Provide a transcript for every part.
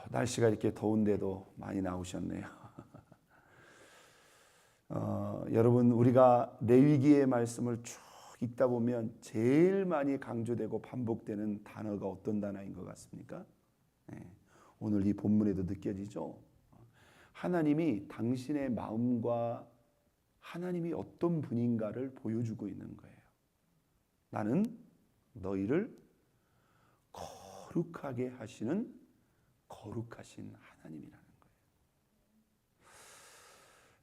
날씨가 이렇게 더운데도 많이 나오셨네요. 여러분, 우리가 레위기의 말씀을 쭉 읽다 보면 제일 많이 강조되고 반복되는 단어가 어떤 단어인 것 같습니까? 오늘 이 본문에도 느껴지죠? 하나님이 당신의 마음과 하나님이 어떤 분인가를 보여주고 있는 거예요. 나는 너희를 거룩하게 하시는 거룩하신 하나님이라는 거예요.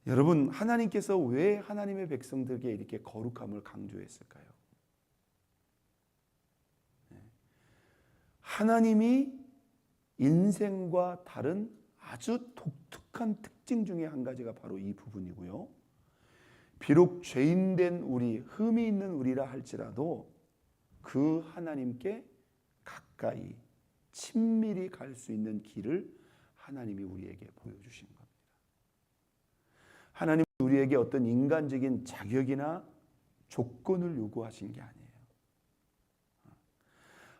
여러분, 하나님께서 왜 하나님의 백성들에게 이렇게 거룩함을 강조했을까요? 하나님이 인생과 다른 아주 독특한 특징 중에 한 가지가 바로 이 부분이고요. 비록 죄인된 우리, 흠이 있는 우리라 할지라도 그 하나님께 가까이 친밀히 갈 수 있는 길을 하나님이 우리에게 보여주신 겁니다. 하나님은 우리에게 어떤 인간적인 자격이나 조건을 요구하신 게 아니에요.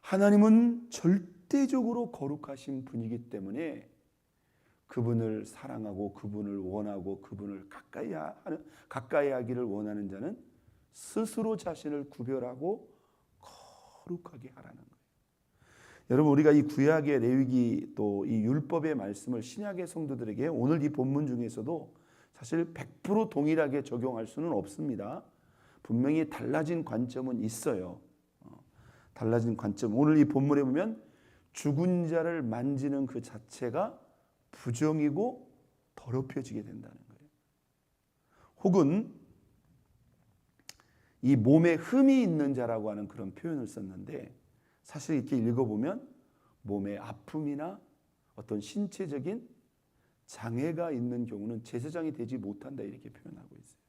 하나님은 절대적으로 거룩하신 분이기 때문에 그분을 사랑하고 그분을 원하고 그분을 가까이 하기를 원하는 자는 스스로 자신을 구별하고 거룩하게 하라는 거예요. 여러분, 우리가 이 구약의 레위기 또 이 율법의 말씀을 신약의 성도들에게 오늘 이 본문 중에서도 사실 100% 동일하게 적용할 수는 없습니다. 분명히 달라진 관점은 있어요. 달라진 관점. 오늘 이 본문에 보면 죽은 자를 만지는 그 자체가 부정이고 더럽혀지게 된다는 거예요. 혹은 이 몸에 흠이 있는 자라고 하는 그런 표현을 썼는데 사실 이렇게 읽어보면 몸에 아픔이나 어떤 신체적인 장애가 있는 경우는 제사장이 되지 못한다 이렇게 표현하고 있어요.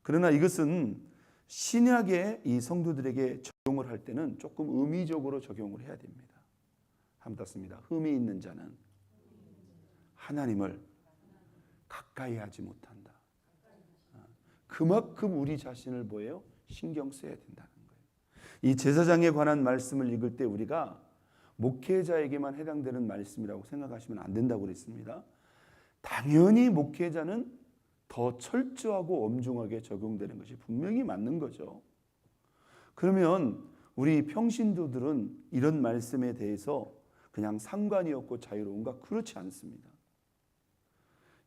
그러나 이것은 신약의 이 성도들에게 적용을 할 때는 조금 의미적으로 적용을 해야 됩니다. 한번 땄습니다. 흠이 있는 자는 하나님을 가까이 하지 못한다. 그만큼 우리 자신을 뭐예요? 신경 써야 된다는 거예요. 이 제사장에 관한 말씀을 읽을 때 우리가 목회자에게만 해당되는 말씀이라고 생각하시면 안 된다고 그랬습니다. 당연히 목회자는 더 철저하고 엄중하게 적용되는 것이 분명히 맞는 거죠. 그러면 우리 평신도들은 이런 말씀에 대해서 그냥 상관이 없고 자유로운가? 그렇지 않습니다.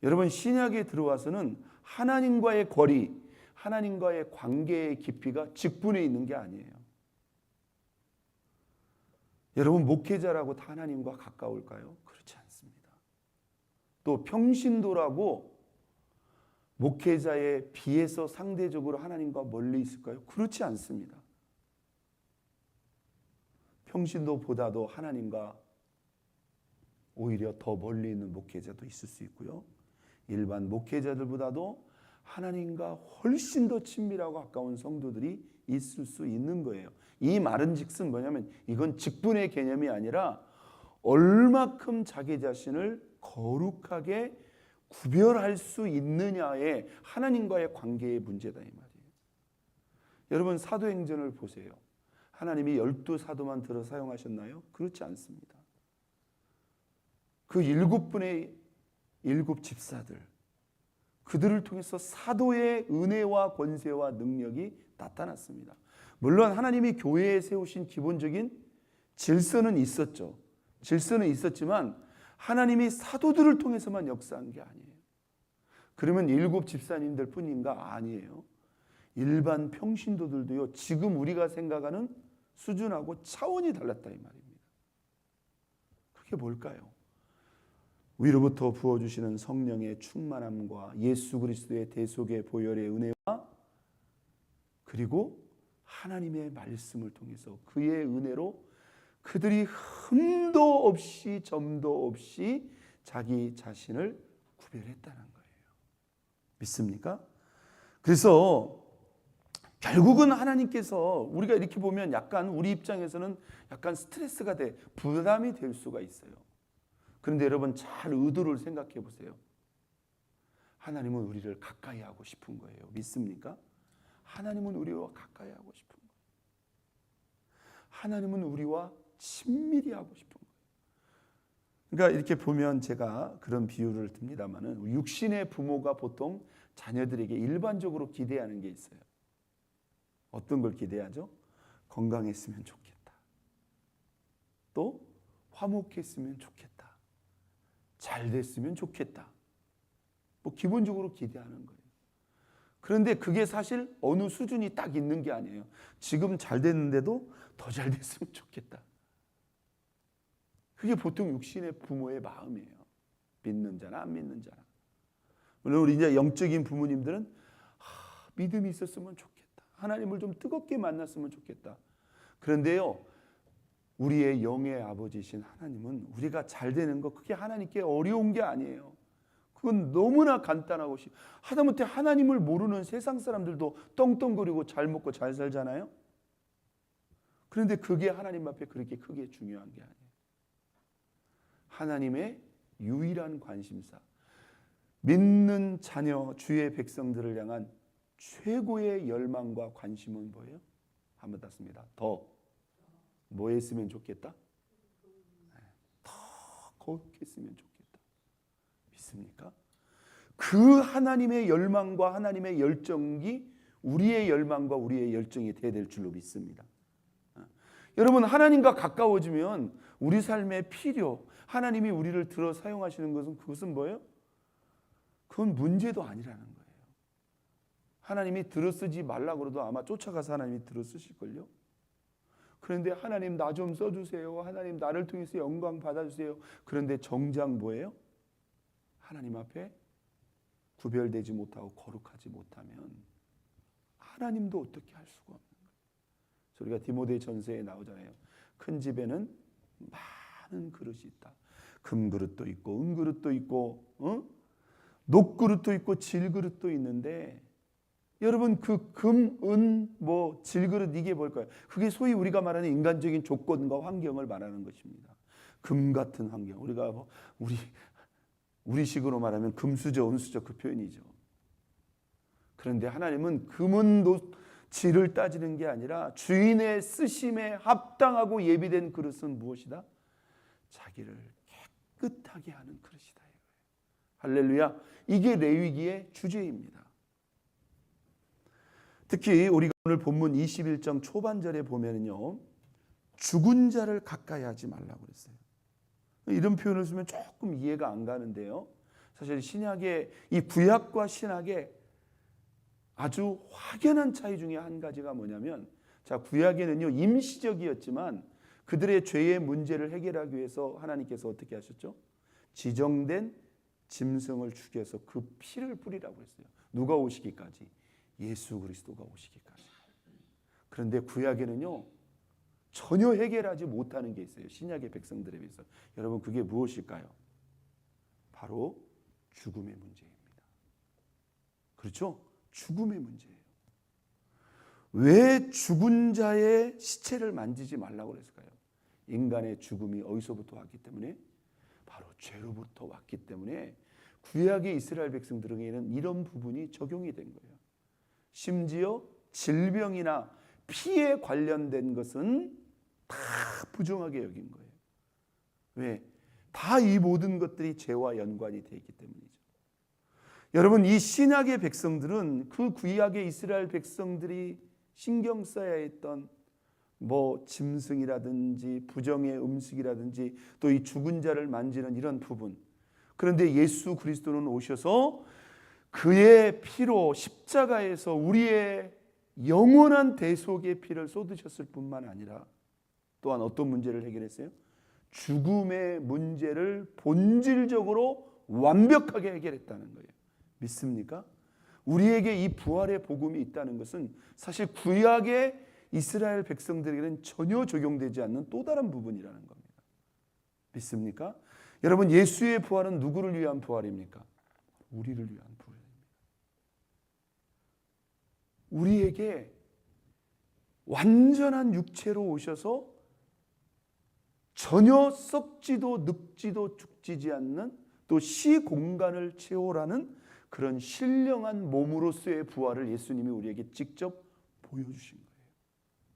여러분, 신약에 들어와서는 하나님과의 거리, 하나님과의 관계의 깊이가 직분에 있는 게 아니에요. 여러분, 목회자라고 다 하나님과 가까울까요? 그렇지 않습니다. 또 평신도라고 목회자에 비해서 상대적으로 하나님과 멀리 있을까요? 그렇지 않습니다. 평신도보다도 하나님과 오히려 더 멀리 있는 목회자도 있을 수 있고요. 일반 목회자들보다도 하나님과 훨씬 더 친밀하고 가까운 성도들이 있을 수 있는 거예요. 이 말은 즉슨 뭐냐면 이건 직분의 개념이 아니라 얼마큼 자기 자신을 거룩하게 구별할 수 있느냐의 하나님과의 관계의 문제다 이 말이에요. 여러분, 사도행전을 보세요. 하나님이 12사도만 들어 사용하셨나요? 그렇지 않습니다. 그 7분의 7 집사들, 그들을 통해서 사도의 은혜와 권세와 능력이 나타났습니다. 물론 하나님이 교회에 세우신 기본적인 질서는 있었죠. 질서는 있었지만 하나님이 사도들을 통해서만 역사한 게 아니에요. 그러면 7 집사님들 뿐인가? 아니에요. 일반 평신도들도요, 지금 우리가 생각하는 수준하고 차원이 달랐다 이 말입니다. 그게 뭘까요? 위로부터 부어주시는 성령의 충만함과 예수 그리스도의 대속의 보혈의 은혜와 그리고 하나님의 말씀을 통해서 그의 은혜로 그들이 흠도 없이 점도 없이 자기 자신을 구별했다는 거예요. 믿습니까? 그래서 결국은 하나님께서 우리가 이렇게 보면 약간 우리 입장에서는 약간 스트레스가 돼, 부담이 될 수가 있어요. 그런데 여러분 잘 의도를 생각해 보세요. 하나님은 우리를 가까이 하고 싶은 거예요. 믿습니까? 하나님은 우리와 가까이 하고 싶은 거예요. 하나님은 우리와 친밀히 하고 싶은 거예요. 그러니까 이렇게 보면 제가 그런 비유를 듭니다만은 육신의 부모가 보통 자녀들에게 일반적으로 기대하는 게 있어요. 어떤 걸 기대하죠? 건강했으면 좋겠다. 또 화목했으면 좋겠다. 잘 됐으면 좋겠다. 뭐 기본적으로 기대하는 거예요. 그런데 그게 사실 어느 수준이 딱 있는 게 아니에요. 지금 잘 됐는데도 더 잘 됐으면 좋겠다. 그게 보통 육신의 부모의 마음이에요. 믿는 자나 안 믿는 자나. 물론 우리 이제 영적인 부모님들은 믿음이 있었으면 좋겠다. 하나님을 좀 뜨겁게 만났으면 좋겠다. 그런데요, 우리의 영의 아버지신 하나님은 우리가 잘 되는 거 그게 하나님께 어려운 게 아니에요. 그건 너무나 간단하고 하다못해 하나님을 모르는 세상 사람들도 떵떵거리고 잘 먹고 잘 살잖아요. 그런데 그게 하나님 앞에 그렇게 크게 중요한 게 아니에요. 하나님의 유일한 관심사, 믿는 자녀 주의 백성들을 향한 최고의 열망과 관심은 뭐예요? 한번 땄습니다. 더 뭐 했으면 좋겠다? 더 거룩했으면 좋겠다. 믿습니까? 그 하나님의 열망과 하나님의 열정이 우리의 열망과 우리의 열정이 돼야 될 줄로 믿습니다. 여러분, 하나님과 가까워지면 우리 삶의 필요, 하나님이 우리를 들어 사용하시는 것은 그것은 뭐예요? 그건 문제도 아니라는 거예요. 하나님이 들어 쓰지 말라고 그래도 아마 쫓아가서 하나님이 들어 쓰실걸요. 그런데 하나님 나 좀 써주세요. 하나님 나를 통해서 영광 받아주세요. 그런데 정작 뭐예요? 하나님 앞에 구별되지 못하고 거룩하지 못하면 하나님도 어떻게 할 수가 없는 거예요. 우리가 디모데 전서에 나오잖아요. 큰 집에는 많은 그릇이 있다. 금그릇도 있고 은그릇도 있고 녹그릇도 있고 질그릇도 있는데 여러분 그 금, 은, 뭐 질그릇 이게 뭘까요? 그게 소위 우리가 말하는 인간적인 조건과 환경을 말하는 것입니다. 금 같은 환경. 우리가 뭐 우리식으로 말하면 금수저, 은수저 그 표현이죠. 그런데 하나님은 금은 질을 따지는 게 아니라 주인의 쓰심에 합당하고 예비된 그릇은 무엇이다? 자기를 깨끗하게 하는 그릇이다. 할렐루야. 이게 레위기의 주제입니다. 특히 우리가 오늘 본문 21장 초반절에 보면은요, 죽은 자를 가까이 하지 말라고 그랬어요. 이런 표현을 쓰면 조금 이해가 안 가는데요. 사실 신약의 이 구약과 신약의 아주 확연한 차이 중에 한 가지가 뭐냐면, 자, 구약에는요 임시적이었지만 그들의 죄의 문제를 해결하기 위해서 하나님께서 어떻게 하셨죠? 지정된 짐승을 죽여서 그 피를 뿌리라고 했어요. 누가 오시기까지? 예수 그리스도가 오시기까지. 그런데 구약에는요 전혀 해결하지 못하는 게 있어요. 신약의 백성들에 비해서. 여러분 그게 무엇일까요? 바로 죽음의 문제입니다. 그렇죠? 죽음의 문제예요. 왜 죽은 자의 시체를 만지지 말라고 그랬을까요? 인간의 죽음이 어디서부터 왔기 때문에? 바로 죄로부터 왔기 때문에 구약의 이스라엘 백성들에게는 이런 부분이 적용이 된 거예요. 심지어 질병이나 피에 관련된 것은 다 부정하게 여긴 거예요. 왜? 다 이 모든 것들이 죄와 연관이 되어 있기 때문이죠. 여러분 이 신약의 백성들은 그 구약의 이스라엘 백성들이 신경 써야 했던 뭐 짐승이라든지 부정의 음식이라든지 또 이 죽은 자를 만지는 이런 부분. 그런데 예수 그리스도는 오셔서 그의 피로 십자가에서 우리의 영원한 대속의 피를 쏟으셨을 뿐만 아니라 또한 어떤 문제를 해결했어요? 죽음의 문제를 본질적으로 완벽하게 해결했다는 거예요. 믿습니까? 우리에게 이 부활의 복음이 있다는 것은 사실 구약의 이스라엘 백성들에게는 전혀 적용되지 않는 또 다른 부분이라는 겁니다. 믿습니까? 여러분 예수의 부활은 누구를 위한 부활입니까? 우리를 위한 부활입니다. 우리에게 완전한 육체로 오셔서 전혀 썩지도 늙지도 죽지지 않는 또 시공간을 채워라는 그런 신령한 몸으로서의 부활을 예수님이 우리에게 직접 보여주신 거예요.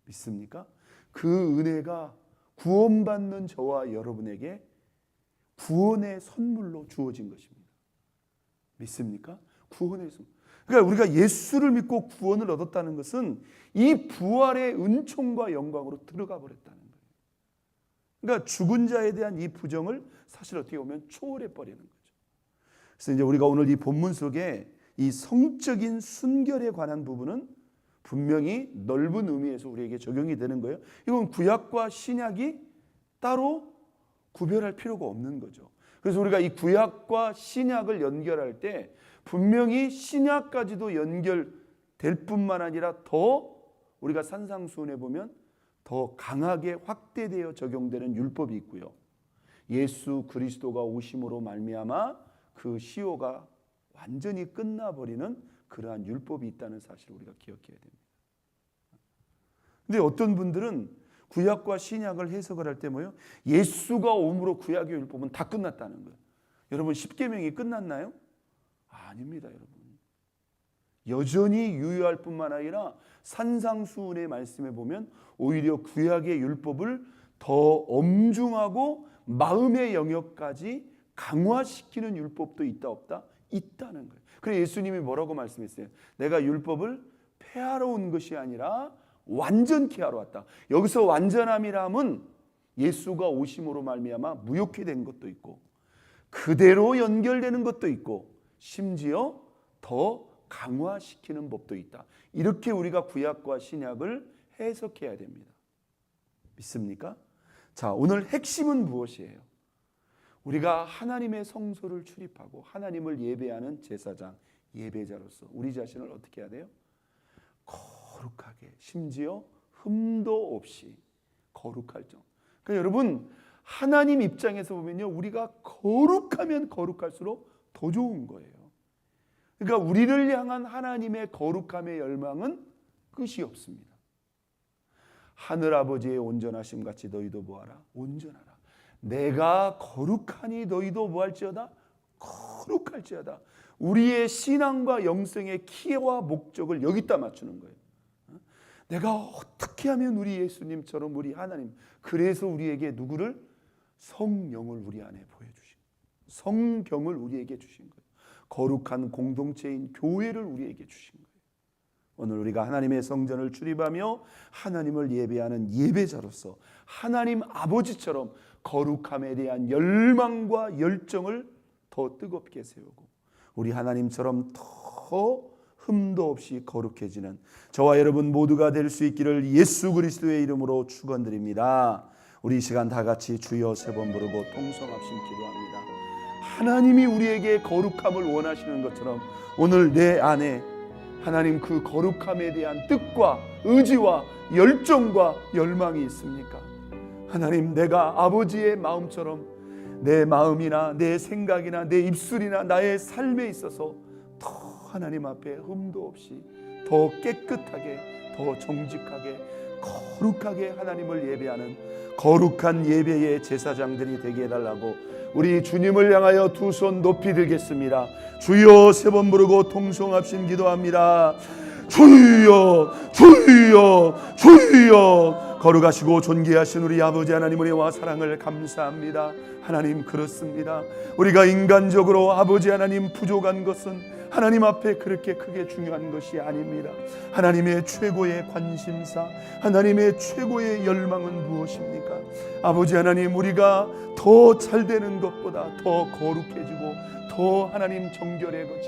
믿습니까? 그 은혜가 구원받는 저와 여러분에게 구원의 선물로 주어진 것입니다. 믿습니까? 구원의 선물. 그러니까 우리가 예수를 믿고 구원을 얻었다는 것은 이 부활의 은총과 영광으로 들어가 버렸다는 거예요. 그러니까 죽은 자에 대한 이 부정을 사실 어떻게 보면 초월해 버리는 거죠. 그래서 이제 우리가 오늘 이 본문 속에 이 성적인 순결에 관한 부분은 분명히 넓은 의미에서 우리에게 적용이 되는 거예요. 이건 구약과 신약이 따로 구별할 필요가 없는 거죠. 그래서 우리가 이 구약과 신약을 연결할 때 분명히 신약까지도 연결될 뿐만 아니라 더 우리가 산상수훈에 보면 더 강하게 확대되어 적용되는 율법이 있고요. 예수 그리스도가 오심으로 말미암아 그 시효가 완전히 끝나버리는 그러한 율법이 있다는 사실을 우리가 기억해야 됩니다. 근데 어떤 분들은 구약과 신약을 해석을 할 때 뭐예요? 예수가 오므로 구약의 율법은 다 끝났다는 거예요. 여러분 십계명이 끝났나요? 아닙니다, 여러분. 여전히 유효할 뿐만 아니라 산상수훈의 말씀에 보면 오히려 구약의 율법을 더 엄중하고 마음의 영역까지 강화시키는 율법도 있다 없다? 있다는 거예요. 그래서 예수님이 뭐라고 말씀했어요? 내가 율법을 폐하러 온 것이 아니라 완전케 하러 왔다. 여기서 완전함이라면 예수가 오심으로 말미암아 무효케 된 것도 있고 그대로 연결되는 것도 있고 심지어 더 강화시키는 법도 있다. 이렇게 우리가 구약과 신약을 해석해야 됩니다. 믿습니까? 자, 오늘 핵심은 무엇이에요? 우리가 하나님의 성소를 출입하고 하나님을 예배하는 제사장, 예배자로서 우리 자신을 어떻게 해야 돼요? 거룩하게, 심지어 흠도 없이 거룩할 정. 그러니까 여러분, 하나님 입장에서 보면요, 우리가 거룩하면 거룩할수록 더 좋은 거예요. 그러니까 우리를 향한 하나님의 거룩함의 열망은 끝이 없습니다. 하늘아버지의 온전하심 같이 너희도 뭐하라? 온전하라. 내가 거룩하니 너희도 뭐할지어다? 거룩할지어다. 우리의 신앙과 영성의 키와 목적을 여기다 맞추는 거예요. 내가 어떻게 하면 우리 예수님처럼 우리 하나님, 그래서 우리에게 누구를? 성령을 우리 안에 보여주신, 성경을 우리에게 주신 거예요. 거룩한 공동체인 교회를 우리에게 주신 거예요. 오늘 우리가 하나님의 성전을 출입하며 하나님을 예배하는 예배자로서 하나님 아버지처럼 거룩함에 대한 열망과 열정을 더 뜨겁게 세우고 우리 하나님처럼 더 흠도 없이 거룩해지는 저와 여러분 모두가 될 수 있기를 예수 그리스도의 이름으로 축원드립니다. 우리 이 시간 다 같이 주여 세 번 부르고 통성합심 기도합니다. 하나님이 우리에게 거룩함을 원하시는 것처럼 오늘 내 안에 하나님 그 거룩함에 대한 뜻과 의지와 열정과 열망이 있습니까? 하나님, 내가 아버지의 마음처럼 내 마음이나 내 생각이나 내 입술이나 나의 삶에 있어서 더 하나님 앞에 흠도 없이 더 깨끗하게 더 정직하게 거룩하게 하나님을 예배하는 거룩한 예배의 제사장들이 되게 해달라고 우리 주님을 향하여 두 손 높이 들겠습니다. 주여 세 번 부르고 통성합심 기도합니다. 주여 주여 주여. 거룩하시고 존귀하신 우리 아버지 하나님 은혜와 사랑을 감사합니다. 하나님, 그렇습니다. 우리가 인간적으로 아버지 하나님 부족한 것은 하나님 앞에 그렇게 크게 중요한 것이 아닙니다. 하나님의 최고의 관심사, 하나님의 최고의 열망은 무엇입니까? 아버지 하나님, 우리가 더 잘되는 것보다 더 거룩해지고 더 하나님 정결해지고